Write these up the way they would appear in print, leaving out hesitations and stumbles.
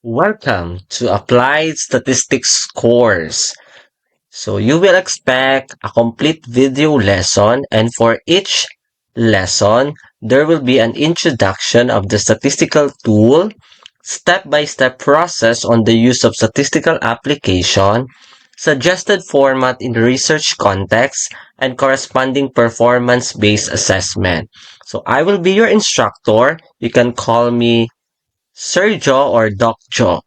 Welcome to Applied Statistics course. So you will expect a complete video lesson, and for each lesson, there will be an introduction of the statistical tool, step-by-step process on the use of statistical application, suggested format in research context, and corresponding performance-based assessment. So I will be your instructor. You can call me Sir Joe or Doc Joe.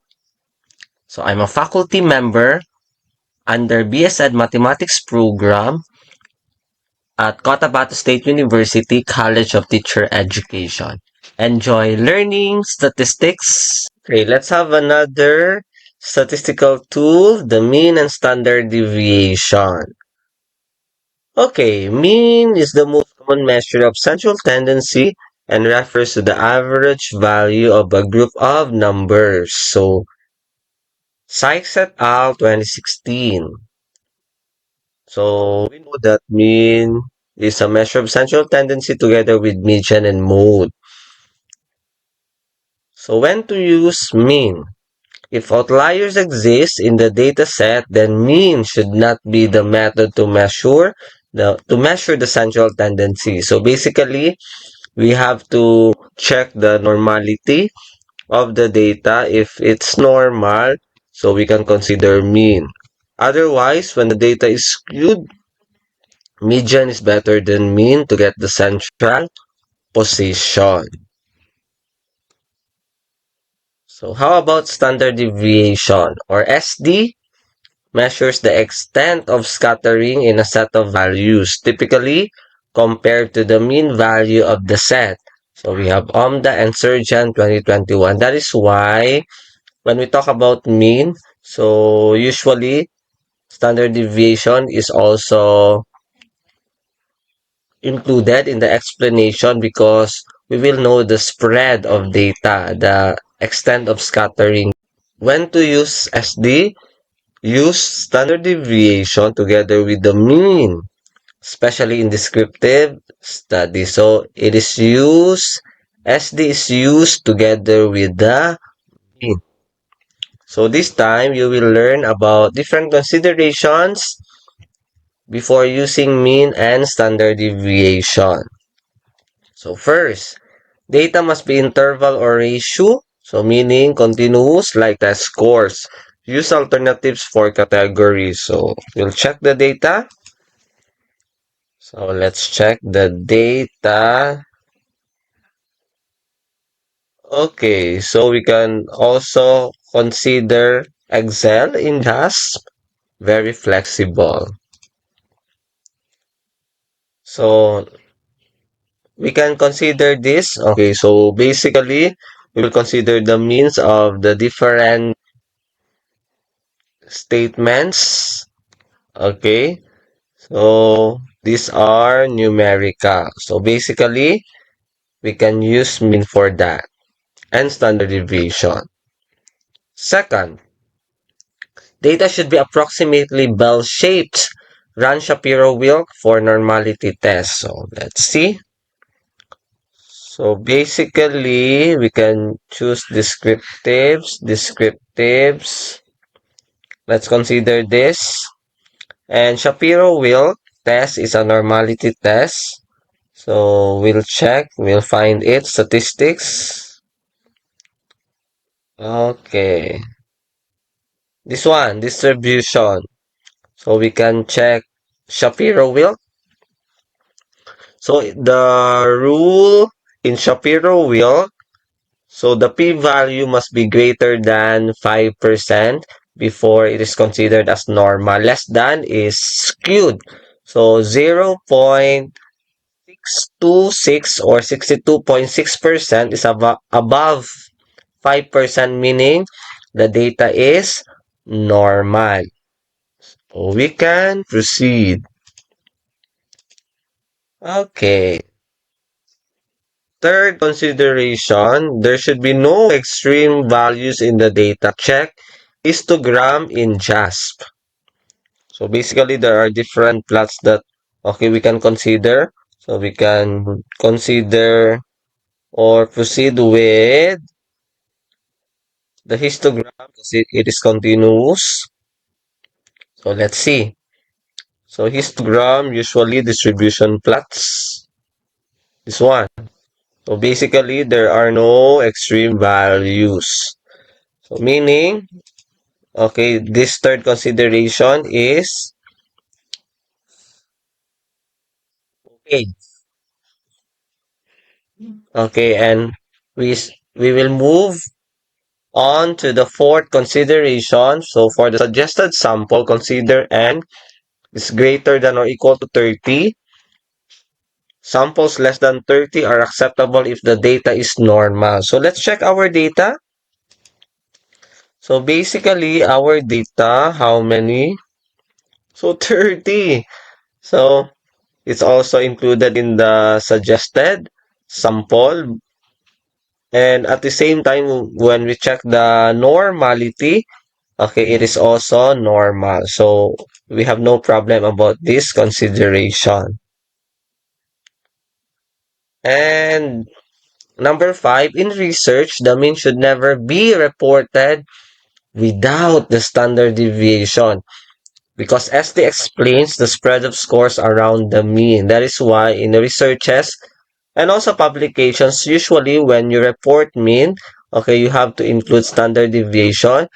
So I'm a faculty member under BSED Mathematics program at Cotabato State University College of Teacher Education. Enjoy learning statistics. Okay, let's have another statistical tool, the mean and standard deviation. Okay, mean is the most common measure of central tendency and refers to the average value of a group of numbers. So, Sykes et al. 2016. So we know that mean is a measure of central tendency together with median and mode. So when to use mean? If outliers exist in the data set, then mean should not be the method to measure the central tendency. So basically, we have to check the normality of the data. If it's normal, so we can consider mean. Otherwise, when the data is skewed, median is better than mean to get the central position. So how about standard deviation, or SD? Measures the extent of scattering in a set of values, typically compared to the mean value of the set. So we have Omda and Surgeon 2021. That is why when we talk about mean, so usually standard deviation is also included in the explanation because we will know the spread of data, the extent of scattering. When to use SD? Use standard deviation together with the mean, especially in descriptive studies. So it is used, SD is used together with the mean. So this time you will learn about different considerations before using mean and standard deviation. So first, data must be interval or ratio, so meaning continuous like test scores. Use alternatives for categories. So we'll check the data. So let's check the data. Okay, so we can also consider Excel in JASP. Very flexible. So we can consider this. Okay, so basically, we will consider the means of the different statements. Okay, so these are numerical. So basically, we can use mean for that and standard deviation. Second, data should be approximately bell-shaped. Run Shapiro-Wilk for normality test. So let's see. So basically, we can choose descriptives. Let's consider this. And Shapiro-Wilk test is a normality test. So we'll check, we'll find it, statistics. Okay. This one, distribution. So we can check Shapiro-Wilk. So the rule in Shapiro-Wilk, so the p-value must be greater than 5% before it is considered as normal. Less than is skewed. So 0.626 or 62.6% is above 5%, meaning the data is normal. So we can proceed. Okay. Third consideration, there should be no extreme values in the data. Check histogram in JASP. So basically, there are different plots that, okay, we can consider. So we can consider or proceed with the histogram, because it is continuous. So let's see. So histogram, usually distribution plots. This one. So basically, there are no extreme values. So meaning, okay, this third consideration is, okay, okay, and we will move on to the fourth consideration. So for the suggested sample, consider n is greater than or equal to 30. Samples less than 30 are acceptable if the data is normal. So let's check our data. So basically, our data, how many? So 30. So it's also included in the suggested sample. And at the same time, when we check the normality, okay, it is also normal. So we have no problem about this consideration. And number five, in research, the mean should never be reported without the standard deviation. Because ST explains the spread of scores around the mean. That is why in the researches and also publications, usually when you report mean, okay, you have to include standard deviation.